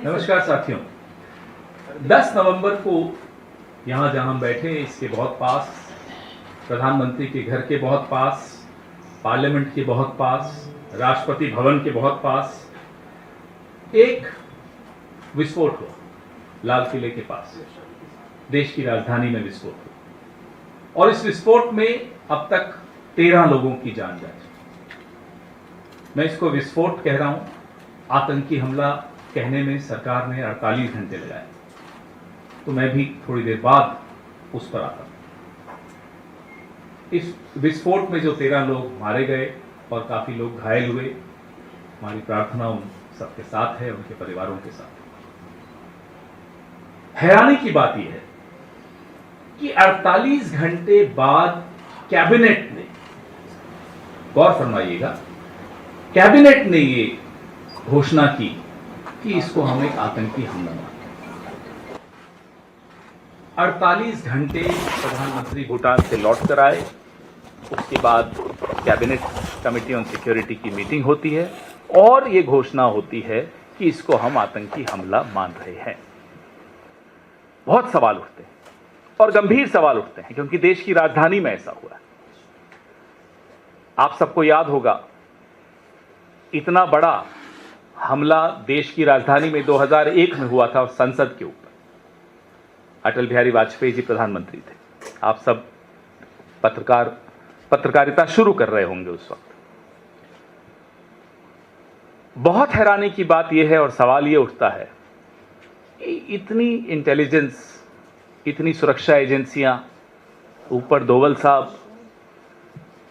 नमस्कार साथियों। 10 नवंबर को यहाँ जहाँ हम बैठे हैं इसके बहुत पास, प्रधानमंत्री के घर के बहुत पास, पार्लियामेंट के बहुत पास, राष्ट्रपति भवन के बहुत पास एक विस्फोट हुआ। लाल किले के पास देश की राजधानी में विस्फोट हुआ और इस विस्फोट में अब तक 13 लोगों की जान जा चुकी। मैं इसको विस्फोट कह रहा हूं, आतंकी हमला कहने में सरकार ने 48 घंटे लगाए, तो मैं भी थोड़ी देर बाद उस पर आता हूं। इस विस्फोट में जो 13 लोग मारे गए और काफी लोग घायल हुए, हमारी प्रार्थना उन सबके साथ है, उनके परिवारों के साथ। हैरानी की बात यह है कि 48 घंटे बाद कैबिनेट ने, गौर फरमाइएगा, कैबिनेट ने ये घोषणा की कि इसको हम एक आतंकी हमला मानते हैं। 48 घंटे प्रधानमंत्री भूटान से लौट कर आए, उसके बाद कैबिनेट कमेटी ऑन सिक्योरिटी की मीटिंग होती है और ये घोषणा होती है कि इसको हम आतंकी हमला मान रहे हैं। बहुत सवाल उठते हैं और गंभीर सवाल उठते हैं, क्योंकि देश की राजधानी में ऐसा हुआ है। आप सबको याद होगा, इतना बड़ा हमला देश की राजधानी में 2001 में हुआ था, संसद के ऊपर। अटल बिहारी वाजपेयी जी प्रधानमंत्री थे। आप सब पत्रकारिता शुरू कर रहे होंगे उस वक्त। बहुत हैरानी की बात यह है और सवाल यह उठता है कि इतनी इंटेलिजेंस, इतनी सुरक्षा एजेंसियां, ऊपर डोवल साहब,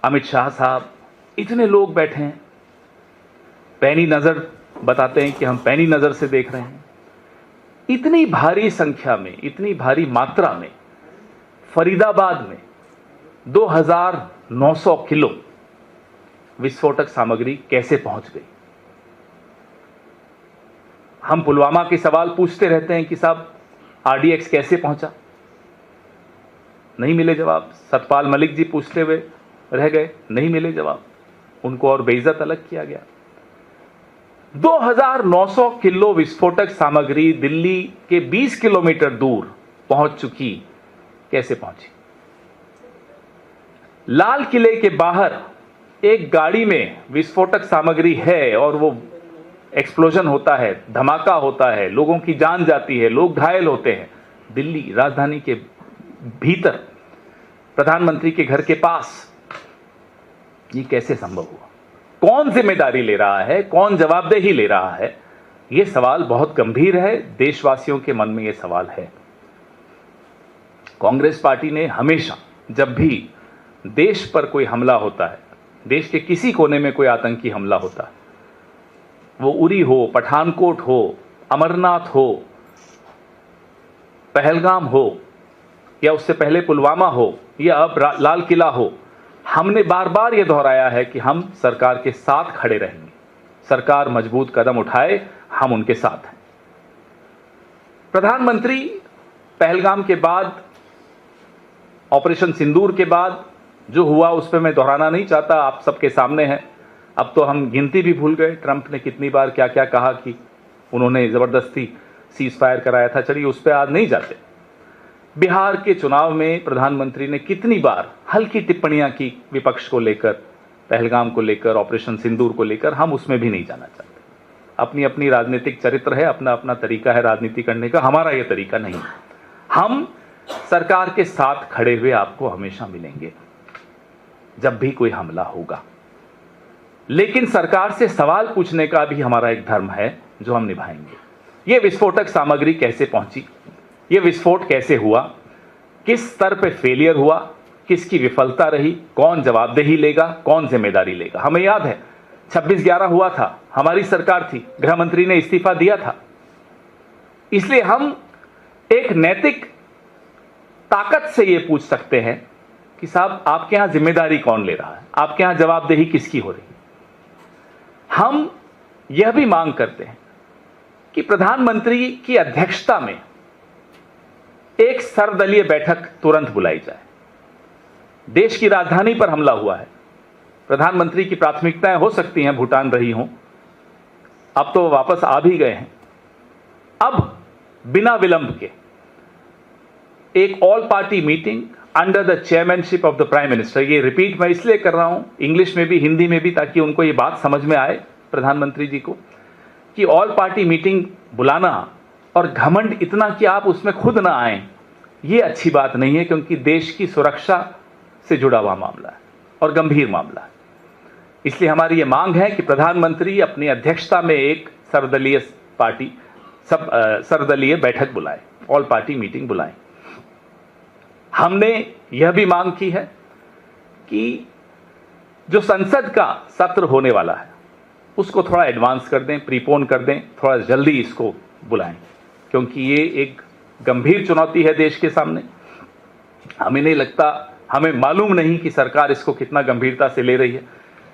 अमित शाह साहब, इतने लोग बैठे हैं, पैनी नजर बताते हैं कि हम पैनी नजर से देख रहे हैं। इतनी भारी संख्या में, इतनी भारी मात्रा में फरीदाबाद में 2900 किलो विस्फोटक सामग्री कैसे पहुंच गई। हम पुलवामा के सवाल पूछते रहते हैं कि साहब आरडीएक्स कैसे पहुंचा, नहीं मिले जवाब। सतपाल मलिक जी पूछते हुए रह गए, नहीं मिले जवाब, उनको और बेइज्जत अलग किया गया। 2900 किलो विस्फोटक सामग्री दिल्ली के 20 किलोमीटर दूर पहुंच चुकी, कैसे पहुंची। लाल किले के बाहर एक गाड़ी में विस्फोटक सामग्री है और वो एक्सप्लोजन होता है, धमाका होता है, लोगों की जान जाती है, लोग घायल होते हैं। दिल्ली राजधानी के भीतर, प्रधानमंत्री के घर के पास, ये कैसे संभव हुआ। कौन जिम्मेदारी ले रहा है, कौन जवाबदेही ले रहा है, यह सवाल बहुत गंभीर है। देशवासियों के मन में यह सवाल है। कांग्रेस पार्टी ने हमेशा, जब भी देश पर कोई हमला होता है, देश के किसी कोने में कोई आतंकी हमला होता है, वो उरी हो, पठानकोट हो, अमरनाथ हो, पहलगाम हो, या उससे पहले पुलवामा हो, या अब लाल किला हो, हमने बार बार यह दोहराया है कि हम सरकार के साथ खड़े रहेंगे। सरकार मजबूत कदम उठाए, हम उनके साथ हैं। प्रधानमंत्री पहलगाम के बाद, ऑपरेशन सिंदूर के बाद जो हुआ, उस पर मैं दोहराना नहीं चाहता, आप सबके सामने है। अब तो हम गिनती भी भूल गए, ट्रंप ने कितनी बार क्या क्या कहा कि उन्होंने जबरदस्ती सीज फायर कराया था। चलिए उस पर आज नहीं जाते। बिहार के चुनाव में प्रधानमंत्री ने कितनी बार हल्की टिप्पणियां की विपक्ष को लेकर, पहलगाम को लेकर, ऑपरेशन सिंदूर को लेकर, हम उसमें भी नहीं जाना चाहते। अपनी अपनी राजनीतिक चरित्र है, अपना अपना तरीका है राजनीति करने का, हमारा यह तरीका नहीं। हम सरकार के साथ खड़े हुए आपको हमेशा मिलेंगे जब भी कोई हमला होगा, लेकिन सरकार से सवाल पूछने का भी हमारा एक धर्म है जो हम निभाएंगे। यह विस्फोटक सामग्री कैसे पहुंची, यह विस्फोट कैसे हुआ, किस स्तर पे फेलियर हुआ, किसकी विफलता रही, कौन जवाबदेही लेगा, कौन जिम्मेदारी लेगा। हमें याद है 26/11 हुआ था, हमारी सरकार थी, गृह मंत्री ने इस्तीफा दिया था। इसलिए हम एक नैतिक ताकत से यह पूछ सकते हैं कि साहब आपके यहां जिम्मेदारी कौन ले रहा है, आपके यहां जवाबदेही किसकी हो रही है। हम यह भी मांग करते हैं कि प्रधानमंत्री की अध्यक्षता में एक सर्वदलीय बैठक तुरंत बुलाई जाए। देश की राजधानी पर हमला हुआ है, प्रधानमंत्री की प्राथमिकताएं हो सकती हैं भूटान रही हों, अब तो वापस आ भी गए हैं, बिना विलंब के एक all party meeting under the chairmanship of the prime minister, ये रिपीट मैं इसलिए कर रहा हूं इंग्लिश में भी हिंदी में भी, ताकि उनको ये बात समझ में आए प्रधानमंत्री जी को, कि ऑल पार्टी मीटिंग बुलाना और घमंड इतना कि आप उसमें खुद ना आए, ये अच्छी बात नहीं है, क्योंकि देश की सुरक्षा से जुड़ा हुआ मामला है और गंभीर मामला है। इसलिए हमारी ये मांग है कि प्रधानमंत्री अपनी अध्यक्षता में एक सर्वदलीय बैठक बुलाए, ऑल पार्टी मीटिंग बुलाएं। हमने यह भी मांग की है कि जो संसद का सत्र होने वाला है उसको थोड़ा एडवांस कर दें, प्रीपोन कर दें, थोड़ा जल्दी इसको बुलाएं, क्योंकि ये एक गंभीर चुनौती है देश के सामने। हमें नहीं लगता, हमें मालूम नहीं कि सरकार इसको कितना गंभीरता से ले रही है,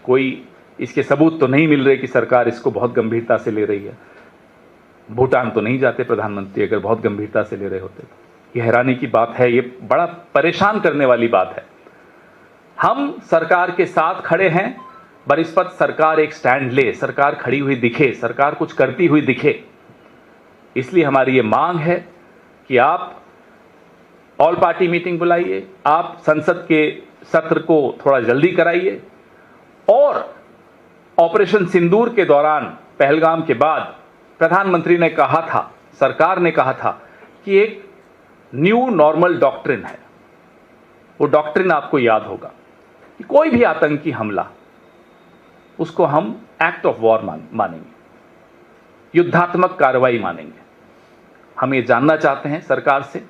कोई इसके सबूत तो नहीं मिल रहे कि सरकार इसको बहुत गंभीरता से ले रही है। भूटान तो नहीं जाते प्रधानमंत्री अगर बहुत गंभीरता से ले रहे होते तो। ये हैरानी की बात है, ये बड़ा परेशान करने वाली बात है। हम सरकार के साथ खड़े हैं, बनिस्पत सरकार एक स्टैंड ले, सरकार खड़ी हुई दिखे, सरकार कुछ करती हुई दिखे। इसलिए हमारी ये मांग है कि आप ऑल पार्टी मीटिंग बुलाइए, आप संसद के सत्र को थोड़ा जल्दी कराइए, और ऑपरेशन सिंदूर के दौरान पहलगाम के बाद प्रधानमंत्री ने कहा था, सरकार ने कहा था कि एक न्यू नॉर्मल डॉक्ट्रिन है। वो डॉक्ट्रिन आपको याद होगा कि कोई भी आतंकी हमला उसको हम एक्ट ऑफ वॉर मानेंगे, युद्धात्मक कार्रवाई मानेंगे। हम ये जानना चाहते हैं सरकार से,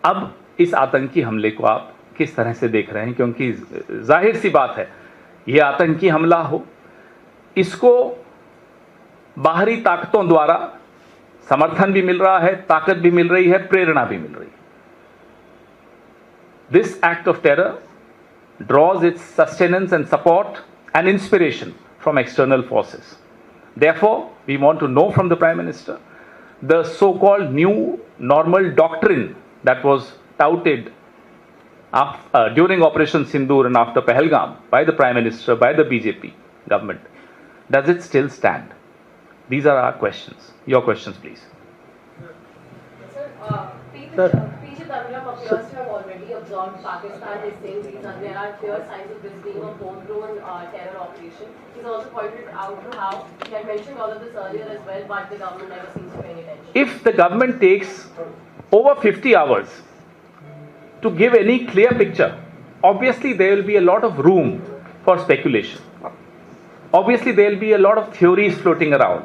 अब इस आतंकी हमले को आप किस तरह से देख रहे हैं, क्योंकि जाहिर सी बात है ये आतंकी हमला हो, इसको बाहरी ताकतों द्वारा समर्थन भी मिल रहा है, ताकत भी मिल रही है, प्रेरणा भी मिल रही है। This act of terror draws its sustenance and support and inspiration from external forces. Therefore, we want to know from the Prime Minister the so-called new normal doctrine that was touted during Operation Sindoor and after Pahalgam by the Prime Minister, by the BJP government. Does it still stand? These are our questions. Your questions, please. Sir, PJ Dhanuka appears to have already absorbed Pakistan. Is saying there are clear signs of this being a homegrown terror operation. He's also pointed out to how he had mentioned all of this earlier as well, but the government never seems to pay any attention. If the government takes over 50 hours to give any clear picture, obviously there will be a lot of room for speculation. Obviously there will be a lot of theories floating around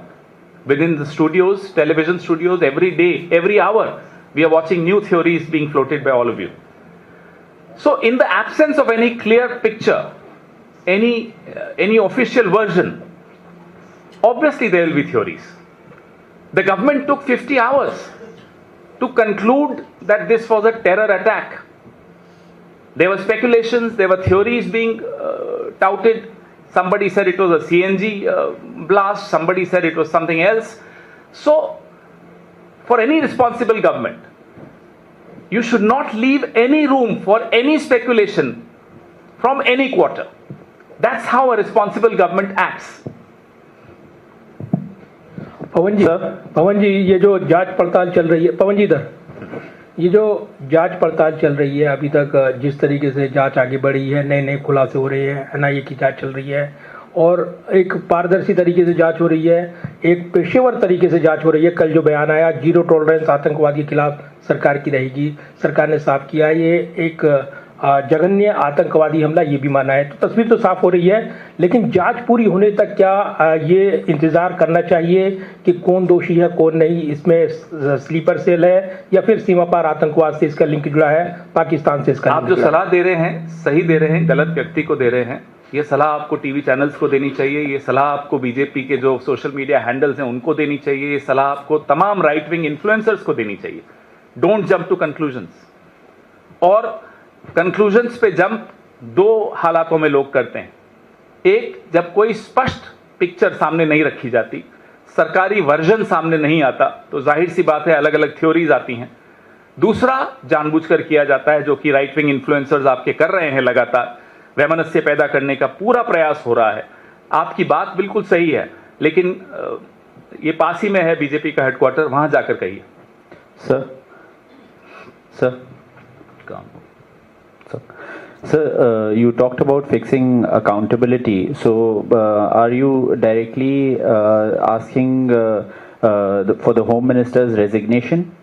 within the studios, television studios. Every day, every hour, we are watching new theories being floated by all of you. So in the absence of any clear picture, any official version, obviously there will be theories. The government took 50 hours to conclude that this was a terror attack. There were speculations, there were theories being touted. Somebody said it was a CNG blast, somebody said it was something else. So, for any responsible government, you should not leave any room for any speculation from any quarter. That's how a responsible government acts. पवन जी, ये जो जांच पड़ताल चल रही है, पवन जी इधर, ये जो जांच पड़ताल चल रही है, अभी तक जिस तरीके से जांच आगे बढ़ी है, नए नए खुलासे हो रहे हैं, एनआईए की जांच चल रही है और एक पारदर्शी तरीके से जांच हो रही है, एक पेशेवर तरीके से जांच हो रही है। कल जो बयान आया, जीरो टॉलरेंस आतंकवाद के खिलाफ सरकार की रहेगी, सरकार ने साफ किया ये एक जघन्य आतंकवादी हमला, ये भी माना है। तो तस्वीर तो साफ हो रही है, लेकिन जांच पूरी होने तक क्या ये इंतजार करना चाहिए कि कौन दोषी है कौन नहीं, इसमें स्लीपर सेल है या फिर सीमा पार आतंकवाद से इसका लिंक जुड़ा है, पाकिस्तान से इसका? आप जो सलाह दे रहे हैं सही दे रहे हैं, गलत व्यक्ति को दे रहे हैं। ये सलाह आपको टीवी चैनल्स को देनी चाहिए, ये सलाह आपको बीजेपी के जो सोशल मीडिया हैंडल्स हैं उनको देनी चाहिए, ये सलाह आपको तमाम राइट विंग इन्फ्लुएंसर्स को देनी चाहिए। Don't jump to conclusions. और कंक्लूजन्स पे जंप दो हालातों में लोग करते हैं। एक, जब कोई स्पष्ट पिक्चर सामने नहीं रखी जाती, सरकारी वर्जन सामने नहीं आता, तो जाहिर सी बात है अलग अलग थ्योरीज आती हैं। दूसरा, जानबूझकर किया जाता है, जो कि राइट विंग इन्फ्लुएंसर्स आपके कर रहे हैं, लगातार वैमनस्य पैदा करने का पूरा प्रयास हो रहा है। आपकी बात बिल्कुल सही है, लेकिन ये पास ही में है बीजेपी का हेडक्वार्टर, वहां जाकर कहिए। Sir, you talked about fixing accountability. So, are you directly asking for the Home Minister's resignation?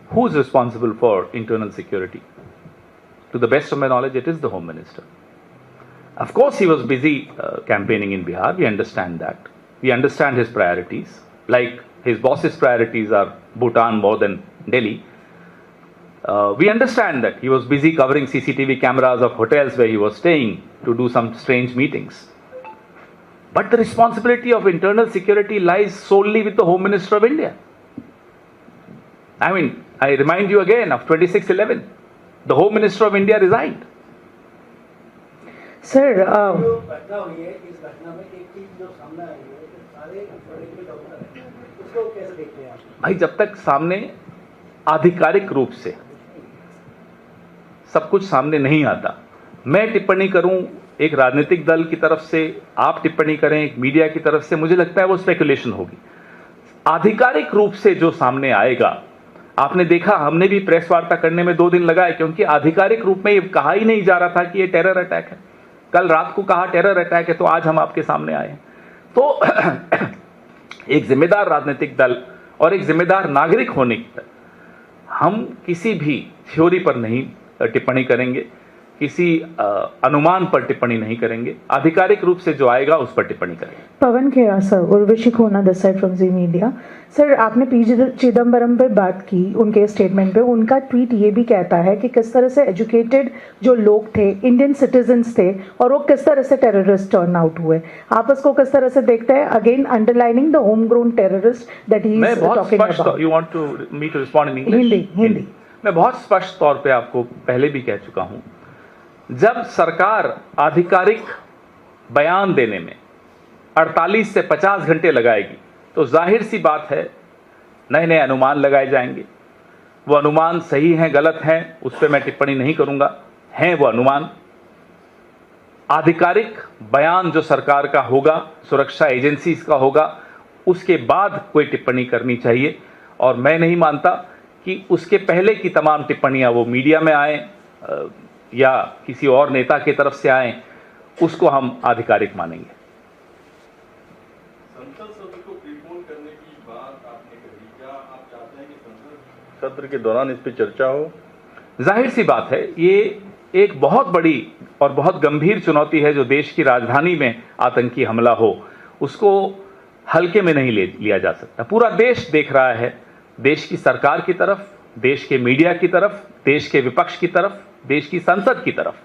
Who is responsible for internal security? To the best of my knowledge, it is the Home Minister. Of course, he was busy campaigning in Bihar. We understand that. We understand his priorities. Like his boss's priorities are Bhutan more than Delhi. We understand that he was busy covering CCTV cameras of hotels where he was staying to do some strange meetings. But the responsibility of internal security lies solely with the Home Minister of India. I mean, I remind you again of 26/11. The Home Minister of India resigned. Sir जो घटना हुई है, इस घटना में एक चीज जो सामने आई है कि सारे मेडिकल डॉक्टर हैं, उसको कैसे देखते हैं आप? भाई, जब तक सामने आधिकारिक रूप से सब कुछ सामने नहीं आता, मैं टिप्पणी करूं एक राजनीतिक दल की तरफ से, आप टिप्पणी करें एक मीडिया की तरफ से, मुझे लगता है वो स्पेकुलेशन होगी। आधिकारिक रूप से जो सामने आएगा, आपने देखा हमने भी प्रेस वार्ता करने में 2 दिन लगाए, क्योंकि आधिकारिक रूप में ये कहा ही नहीं जा रहा था कि ये टेरर अटैक है। कल रात को कहा टेरर अटैक है, तो आज हम आपके सामने आए हैं। तो एक जिम्मेदार राजनीतिक दल और एक जिम्मेदार नागरिक होने की तरह हम किसी भी थ्योरी पर नहीं टिप्पणी करेंगे, किसी अनुमान पर टिप्पणी नहीं करेंगे। आधिकारिक रूप से जो आएगा उस पर टिप्पणी करेंगे। Pawan Khera sir, Urvashi Khona this side from Zee media. Sir, आपने पी चिदम्बरम पे बात की, उनके स्टेटमेंट पे उनका ट्वीट ये भी कहता है कि किस तरह से एजुकेटेड जो लोग थे, इंडियन सिटीजन्स थे, और वो किस तरह से टेररिस्ट टर्न आउट हुए। आप उसको किस तरह से देखते हैं? Again underlining the home grown terrorist that he is talking about. You want to me to respond in English? Hindi. मैं बहुत स्पष्ट तौर पे आपको पहले भी कह चुका हूं, जब सरकार आधिकारिक बयान देने में 48 से 50 घंटे लगाएगी, तो जाहिर सी बात है नए नए अनुमान लगाए जाएंगे। वो अनुमान सही हैं गलत हैं उस पर मैं टिप्पणी नहीं करूंगा, हैं वो अनुमान। आधिकारिक बयान जो सरकार का होगा, सुरक्षा एजेंसीज का होगा, उसके बाद कोई टिप्पणी करनी चाहिए। और मैं नहीं मानता कि उसके पहले की तमाम टिप्पणियां वो मीडिया में आए या किसी और नेता की तरफ से आए, उसको हम आधिकारिक मानेंगे। संसद सत्र को प्रीपोन करने की बात आपने कही, क्या आप चाहते हैं कि संसद सत्र के दौरान इस पर चर्चा हो? जाहिर सी बात है, ये एक बहुत बड़ी और बहुत गंभीर चुनौती है। जो देश की राजधानी में आतंकी हमला हो, उसको हल्के में नहीं लिया जा सकता। पूरा देश देख रहा है, देश की सरकार की तरफ, देश के मीडिया की तरफ, देश के विपक्ष की तरफ, देश की संसद की तरफ।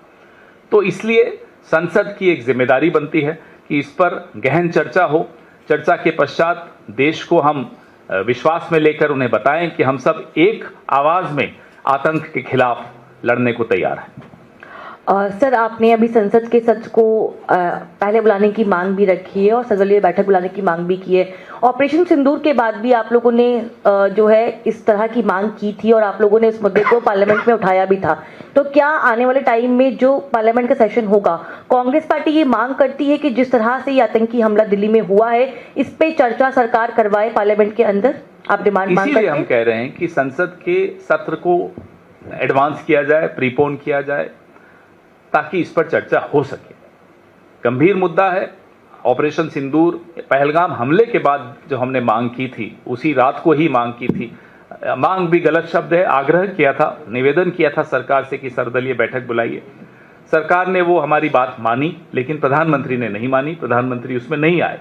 तो इसलिए संसद की एक जिम्मेदारी बनती है कि इस पर गहन चर्चा हो। चर्चा के पश्चात देश को हम विश्वास में लेकर उन्हें बताएं कि हम सब एक आवाज में आतंक के खिलाफ लड़ने को तैयार हैं। सर, आपने अभी संसद के सत्र को पहले बुलाने की मांग भी रखी है और सर्वदलीय बैठक बुलाने की मांग भी की है। ऑपरेशन सिंदूर के बाद भी आप लोगों ने जो है इस तरह की मांग की थी और आप लोगों ने इस मुद्दे को पार्लियामेंट में उठाया भी था। तो क्या आने वाले टाइम में जो पार्लियामेंट का सेशन होगा, कांग्रेस पार्टी ये मांग करती है कि जिस तरह से ये आतंकी हमला दिल्ली में हुआ है, इस पे चर्चा सरकार करवाए पार्लियामेंट के अंदर? आप डिमांड मांग करते हैं? हम कह रहे हैं कि संसद के सत्र को एडवांस किया जाए, प्रीपोन किया जाए, ताकि इस पर चर्चा हो सके। गंभीर मुद्दा है। ऑपरेशन सिंदूर, पहलगाम हमले के बाद जो हमने मांग की थी, उसी रात को ही मांग की थी। मांग भी गलत शब्द है, आग्रह किया था, निवेदन किया था सरकार से कि सर्वदलीय बैठक बुलाइए। सरकार ने वो हमारी बात मानी, लेकिन प्रधानमंत्री ने नहीं मानी, प्रधानमंत्री उसमें नहीं आए।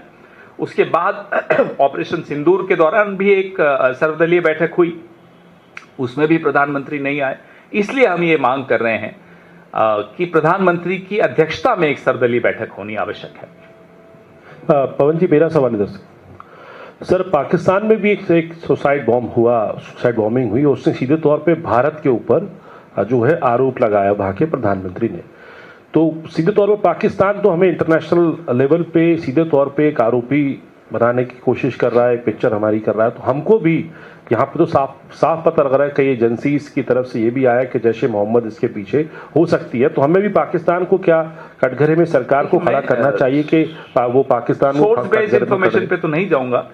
उसके बाद ऑपरेशन सिंदूर के दौरान भी एक सर्वदलीय बैठक हुई, उसमें भी प्रधानमंत्री नहीं आए। इसलिए हम ये मांग कर रहे हैं कि प्रधानमंत्री की अध्यक्षता में एक सर्वदलीय बैठक होनी आवश्यक है। पवन जी, मेरा सवाल है सर, पाकिस्तान में भी एक सुसाइड बॉम्बिंग हुई, उसने सीधे तौर पे भारत के ऊपर जो है आरोप लगाया वहाँ के प्रधानमंत्री ने। तो सीधे तौर पे पाकिस्तान तो हमें इंटरनेशनल लेवल पे सीधे तौर पे एक आरोपी बनाने की कोशिश कर रहा है, पिक्चर हमारी कर रहा है। तो हमको भी यहाँ पे तो साफ पता लग रहा है, कई एजेंसीज की तरफ से ये भी आया कि जैश ए मोहम्मद इसके पीछे हो सकती है। तो हमें भी पाकिस्तान को क्या कटघरे में सरकार को खड़ा करना चाहिए कि वो पाकिस्तान सोर्स बेस्ड इंफॉर्मेशन पे तो नहीं जाऊंगा।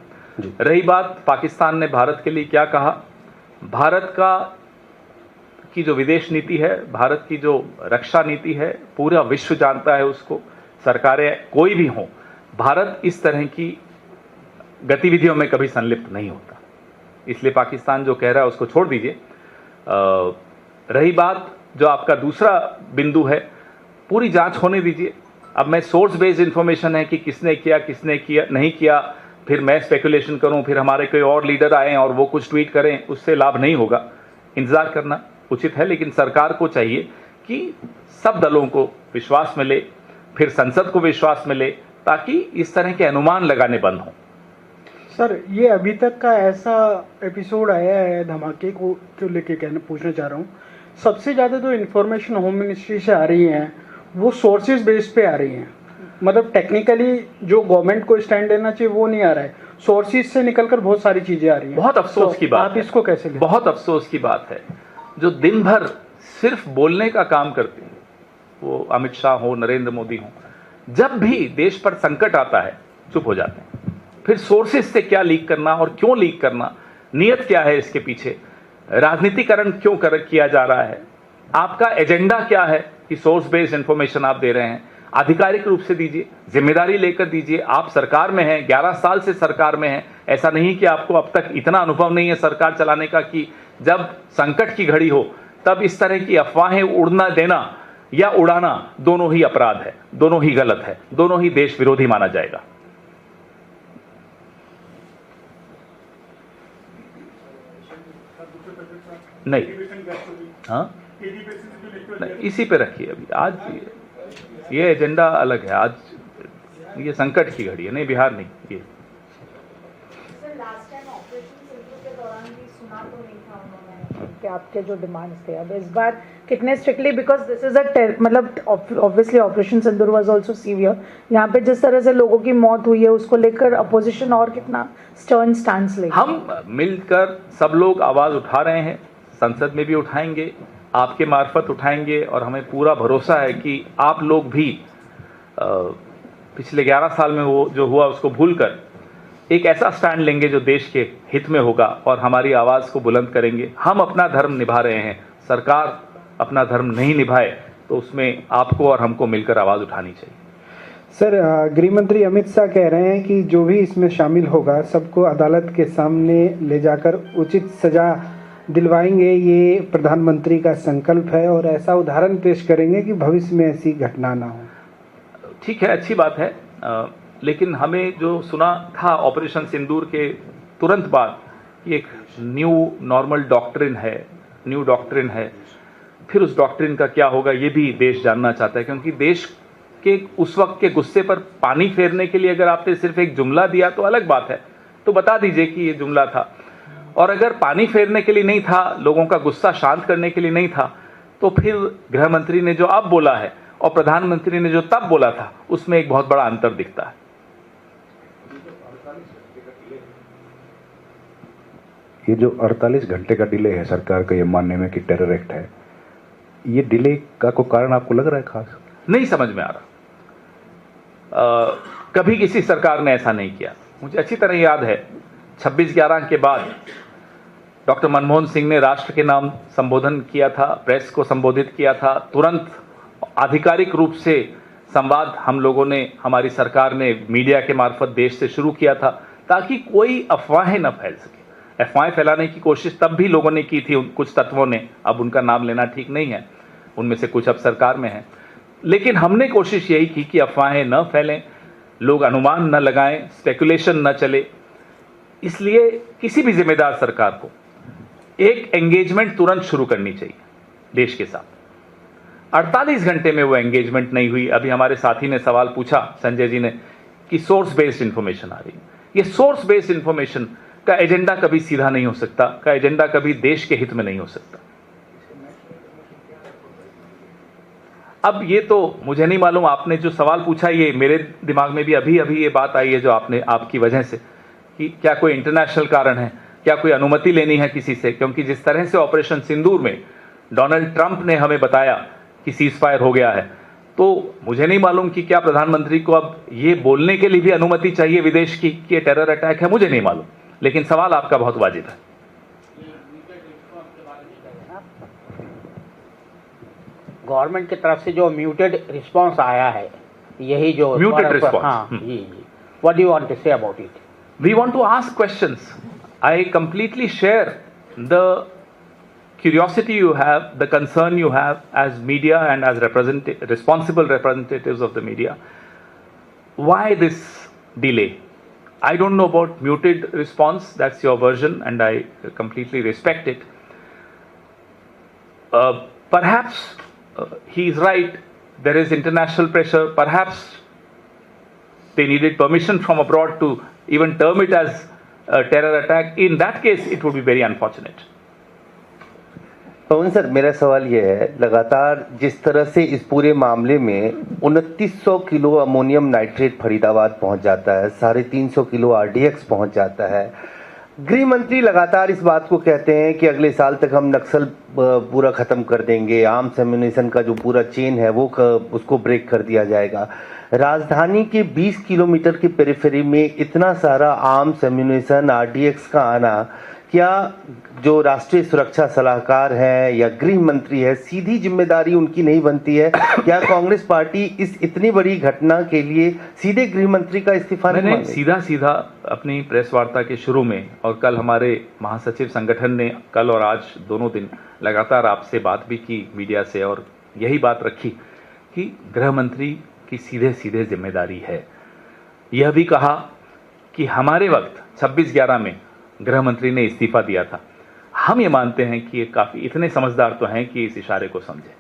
रही बात पाकिस्तान ने भारत के लिए क्या कहा, भारत की जो विदेश नीति है, भारत की जो रक्षा नीति है, पूरा विश्व जानता है उसको, सरकारें कोई भी हों, भारत इस तरह की गतिविधियों में कभी संलिप्त नहीं होता। इसलिए पाकिस्तान जो कह रहा है उसको छोड़ दीजिए। रही बात जो आपका दूसरा बिंदु है, पूरी जांच होने दीजिए। अब मैं सोर्स बेस्ड इंफॉर्मेशन है कि किसने किया नहीं किया, फिर मैं स्पेकुलेशन करूं, फिर हमारे कोई और लीडर आए और वो कुछ ट्वीट करें, उससे लाभ नहीं होगा। इंतजार करना उचित है, लेकिन सरकार को चाहिए कि सब दलों को विश्वास मिले, फिर संसद को विश्वास मिले, ताकि इस तरह के अनुमान लगाने बंद हों। सर, ये अभी तक का ऐसा एपिसोड आया है धमाके को लेके पूछना चाह रहा हूँ। सबसे ज़्यादा जो इन्फॉर्मेशन होम मिनिस्ट्री से आ रही है वो सोर्सेज बेस पे आ रही हैं, मतलब टेक्निकली जो गवर्नमेंट को स्टैंड लेना चाहिए वो नहीं आ रहा है, सोर्सेज से निकलकर बहुत सारी चीज़ें आ रही हैं। बहुत अफसोस की बात आप इसको कैसे लें? बहुत अफसोस की बात है, जो दिन भर सिर्फ बोलने का काम करते हैं, वो अमित शाह हो, नरेंद्र मोदी हो, जब भी देश पर संकट आता है चुप हो जाते हैं। फिर सोर्सेज से क्या लीक करना और क्यों लीक करना, नियत क्या है इसके पीछे, राजनीतिकरण क्यों किया जा रहा है, आपका एजेंडा क्या है कि सोर्स बेस्ड इंफॉर्मेशन आप दे रहे हैं, आधिकारिक रूप से दीजिए, जिम्मेदारी लेकर दीजिए। आप सरकार में हैं, 11 साल से सरकार में हैं, ऐसा नहीं कि आपको अब तक इतना अनुभव नहीं है सरकार चलाने का कि जब संकट की घड़ी हो तब इस तरह की अफवाहें उड़ना देना या उड़ाना दोनों ही अपराध है, दोनों ही गलत है, दोनों ही देश विरोधी माना जाएगा। नहीं, हाँ नहीं, इसी पे रखिए अभी। आज ये एजेंडा अलग है, आज ये संकट की घड़ी है, नहीं बिहार नहीं। ये सर, लास्ट टाइम ऑपरेशन सिंदूर के दौरान भी सुना तो नहीं था उन्होंने कि आपके जो डिमांड्स थे, अब इस बार कितने स्ट्रिक्टली, बिकॉज दिस इज मतलब obviously operation Sindoor was also severe, यहाँ पे जिस तरह से लोगों की मौत हुई है उसको लेकर अपोजिशन और कितना स्टर्न स्टैंड लेगी? हम मिलकर सब लोग आवाज उठा रहे हैं, संसद में भी उठाएंगे, आपके मार्फत उठाएंगे, और हमें पूरा भरोसा है कि आप लोग भी पिछले 11 साल में वो जो हुआ उसको भूलकर एक ऐसा स्टैंड लेंगे जो देश के हित में होगा और हमारी आवाज़ को बुलंद करेंगे। हम अपना धर्म निभा रहे हैं, सरकार अपना धर्म नहीं निभाए तो उसमें आपको और हमको मिलकर आवाज़ उठानी चाहिए। सर, गृह मंत्री अमित शाह कह रहे हैं कि जो भी इसमें शामिल होगा सबको अदालत के सामने ले जाकर उचित सजा दिलवाएंगे, ये प्रधानमंत्री का संकल्प है और ऐसा उदाहरण पेश करेंगे कि भविष्य में ऐसी घटना ना हो। ठीक है, अच्छी बात है, लेकिन हमें जो सुना था ऑपरेशन सिंदूर के तुरंत बाद, ये एक न्यू नॉर्मल डॉक्ट्रिन है, फिर उस डॉक्ट्रिन का क्या होगा ये भी देश जानना चाहता है, क्योंकि देश के उस वक्त के गुस्से पर पानी फेरने के लिए अगर आपने सिर्फ एक जुमला दिया तो अलग बात है, तो बता दीजिए कि ये जुमला था, और अगर पानी फेरने के लिए नहीं था, लोगों का गुस्सा शांत करने के लिए नहीं था, तो फिर गृह मंत्री ने जो अब बोला है और प्रधानमंत्री ने जो तब बोला था उसमें एक बहुत बड़ा अंतर दिखता है। ये जो 48 घंटे का डिले है सरकार का ये मानने में कि टेरर एक्ट है, ये डिले का कोई कारण आपको लग रहा है खास? नहीं समझ में आ रहा। कभी किसी सरकार ने ऐसा नहीं किया। मुझे अच्छी तरह याद है 26/11 के बाद डॉक्टर मनमोहन सिंह ने राष्ट्र के नाम संबोधन किया था, प्रेस को संबोधित किया था, तुरंत आधिकारिक रूप से संवाद हम लोगों ने, हमारी सरकार ने मीडिया के मार्फत देश से शुरू किया था, ताकि कोई अफवाहें न फैल सके। अफवाहें फैलाने की कोशिश तब भी लोगों ने की थी, कुछ तत्वों ने, अब उनका नाम लेना ठीक नहीं है, उनमें से कुछ अब सरकार में है, लेकिन हमने कोशिश यही की कि अफवाहें न फैलें, लोग अनुमान न लगाएं, स्पेकुलेशन न चले। इसलिए किसी भी जिम्मेदार सरकार को एक एंगेजमेंट तुरंत शुरू करनी चाहिए देश के साथ। 48 घंटे में वो एंगेजमेंट नहीं हुई। अभी हमारे साथी ने सवाल पूछा, संजय जी ने, कि सोर्स बेस्ड इंफॉर्मेशन आ रही है। ये सोर्स बेस्ड इंफॉर्मेशन का एजेंडा कभी सीधा नहीं हो सकता, का एजेंडा कभी देश के हित में नहीं हो सकता। अब ये तो मुझे नहीं मालूम, आपने जो सवाल पूछा ये मेरे दिमाग में भी अभी ये बात आई है जो आपकी वजह से, कि क्या कोई इंटरनेशनल कारण है, क्या कोई अनुमति लेनी है किसी से, क्योंकि जिस तरह से ऑपरेशन सिंदूर में डोनाल्ड ट्रंप ने हमें बताया कि सीज फायर हो गया है, तो मुझे नहीं मालूम कि क्या प्रधानमंत्री को अब ये बोलने के लिए भी अनुमति चाहिए विदेश की कि ये टेरर अटैक है, मुझे नहीं मालूम, लेकिन सवाल आपका बहुत वाजिब है। गवर्नमेंट की तरफ से जो म्यूटेड रिस्पांस आया है, यही जो Muted response. हाँ जी जी, what do you want to say about it? We want to ask questions. I completely share the curiosity you have, the concern you have as media and as responsible representatives of the media. Why this delay? I don't know about muted response, that's your version and I completely respect it. Perhaps he is right, there is international pressure, perhaps they needed permission from abroad to even term it as a terror attack. In that case, it would be very unfortunate. Pawan sir, मेरा सवाल ये है, लगातार जिस तरह से इस पूरे मामले में 2900 किलो अमोनियम नाइट्रेट फरीदाबाद पहुंच जाता है, 350 किलो आरडीएक्स पहुंच जाता है, गृह मंत्री लगातार इस बात को कहते हैं कि अगले साल तक हम नक्सल पूरा खत्म कर देंगे, आर्म्स एम्यूनिशन का जो पूरा चेन है वो उसको ब्रेक कर दिया जाएगा। राजधानी के 20 किलोमीटर की पेरिफेरी में इतना सारा आर्म्स एम्यूनिशन आरडीएक्स का आना, क्या जो राष्ट्रीय सुरक्षा सलाहकार है या गृह मंत्री है, सीधी जिम्मेदारी उनकी नहीं बनती है? क्या कांग्रेस पार्टी इस इतनी बड़ी घटना के लिए सीधे गृह मंत्री का इस्तीफा नहीं मांगे? सीधा सीधा अपनी प्रेस वार्ता के शुरू में और कल हमारे महासचिव संगठन ने कल और आज दोनों दिन लगातार आपसे बात भी की मीडिया से, और यही बात रखी कि गृह मंत्री की सीधे सीधे जिम्मेदारी है। यह भी कहा कि हमारे वक्त 26/11 में गृह मंत्री ने इस्तीफा दिया था। हम ये मानते हैं कि ये काफी इतने समझदार तो हैं कि इस इशारे को समझे।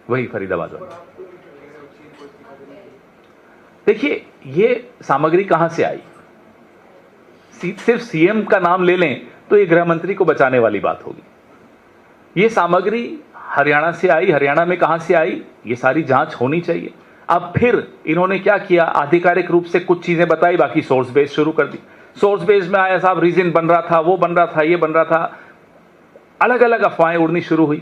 वही फरीदाबाद वाला। देखिए, ये सामग्री कहां से आई? सिर्फ सीएम का नाम ले लें तो ये गृह मंत्री को बचाने वाली बात होगी। ये सामग्री हरियाणा से आई, हरियाणा में कहां से आई, ये सारी जांच होनी चाहिए। अब फिर इन्होंने क्या किया, आधिकारिक रूप से कुछ चीजें बताई, बाकी सोर्स बेस शुरू कर दी। सोर्स बेस में आया साहब रीजन बन रहा था, वो बन रहा था, ये बन रहा था, अलग अलग अफवाहें उड़नी शुरू हुई।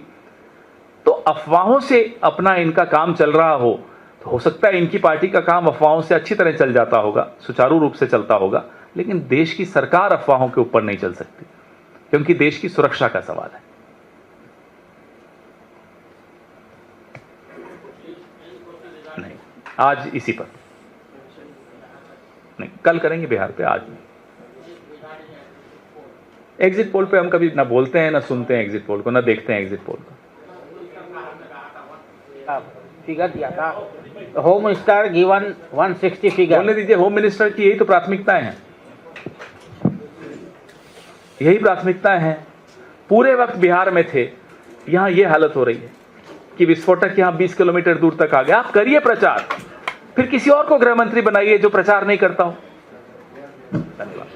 तो अफवाहों से अपना इनका काम चल रहा हो तो हो सकता है इनकी पार्टी का काम अफवाहों से अच्छी तरह चल जाता होगा, सुचारू रूप से चलता होगा, लेकिन देश की सरकार अफवाहों के ऊपर नहीं चल सकती, क्योंकि देश की सुरक्षा का सवाल है। नहीं, आज इसी पर नहीं, कल करेंगे बिहार पे, आज नहीं। एग्जिट पोल पे हम कभी ना बोलते हैं, ना सुनते हैं एग्जिट पोल को, ना देखते हैं एग्जिट पोल को। फिगर दिया था, होम मिनिस्टर गिवन 160 फिगर। बोलने दीजिए, होम मिनिस्टर की यही तो प्राथमिकताएं हैं, यही प्राथमिकताएं हैं। पूरे वक्त बिहार में थे, यहां ये हालत हो रही है कि विस्फोटक यहां 20 किलोमीटर दूर तक आ गया। आप करिए प्रचार, फिर किसी और को गृह मंत्री बनाइए जो प्रचार नहीं करता हो। धन्यवाद।